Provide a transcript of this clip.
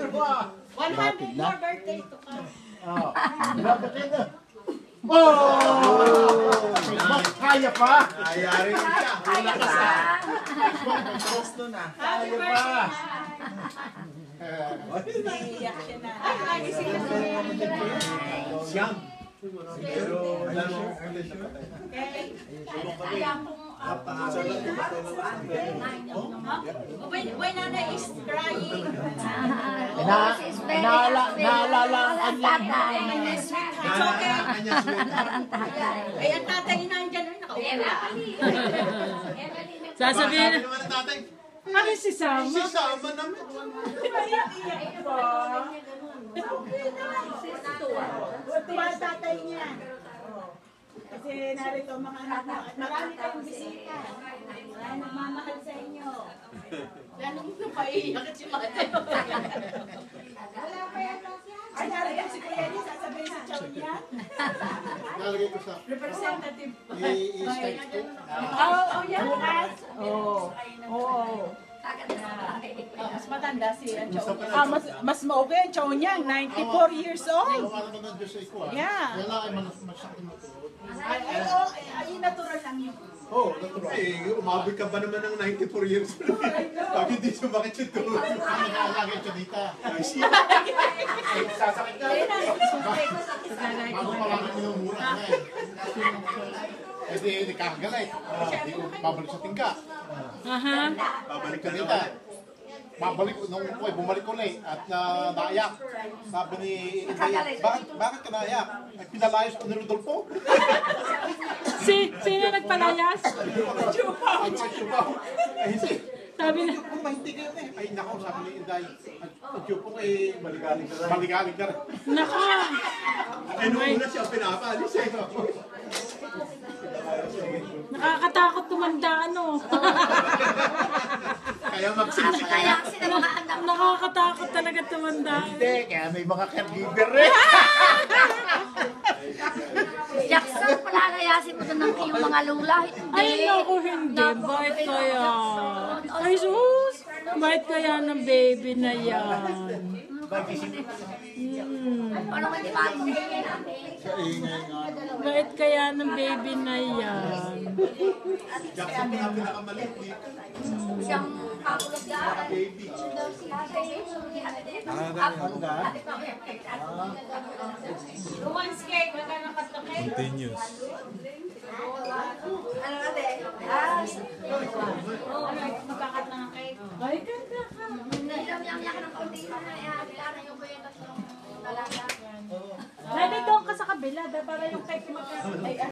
100 more birthday to come. Kaya pa! Kaya rin siya. Kaya pa! Gusto na. Happy birthday! Naiiyak siya na. Ay, lagi sila Siyam. Pero, when Nana is crying. Naalala ang It's okay. Ay, ang tatay nandyan rin nakaupo. Sasabihin, sabi naman ng tatay, ano si Sam? si Sama naman. Iyak po. Tuwa ang tatay niya. Kasi narito ang mga anak mo. At marami kayong bisita. Ay, nagmamahal sa inyo. Lalong napaiyak si Mate. Wala pa yan. Ay, narito si Kuya Eddie. Sasabihin sa chow niya. Nalagay ko sa Representative. i-stage ko. Oh, yan. Bukas. Oo. Mas matanda si Chow niya. Mas okay ang Chow niya. 94 years old. Ano naman ang Diyos ay ko ah. Yeah. Wala ay masakit mo. Ay, natural lang yun. Oo, natural. Eh, umabot ka ba naman ng 94 years old? Pag hindi sumakit siya doon. Ano nalagay siya dito? Ay, sasakit ka. Bago pa lang minumura na eh. Eh di kakagalay. Di ko babalik sa tingka. Aha. Babalik ka dito. Babalik nung bumalik ulit at naiyak. Sabi ni Inday, bakit ka naiyak? Ay, pinalayas ko ni Rodolfo. Sino nagpalayas? Ay, chupaw. Ay, hindi. Sabi na, Kung mahinti ka yun eh. Ay, nako, sabi ni Inday. At chupaw eh, maligalig na rin. nako. Ay, nung una siya pinapalis eh. Nakakatakot tumanda, ano. Kaya magsisi ka na. Nakakatakot talaga tumanda. Hindi, kaya may mga caregiver eh. Jackson, palalayasin mo doon ng iyong mga lula. Ay, naku, hindi. Bakit kaya? Ay, sus. Bakit kaya ng baby na yan? Ano nga di ba? Sa ingay nga. Bakit kaya ng baby na yan? Jackson na pinakamaliit dito. Siyang kapulog na. Baby. One skate, wala nang katakay. Continuous. Ano nga de? Magkakat na ng cake. Ay, ganda ka. Nilam-yam-yak ng kaunti pa na kailangan yung buhay ng talaga. Pwede doon ka sa kabila, para yung cake magkakaroon.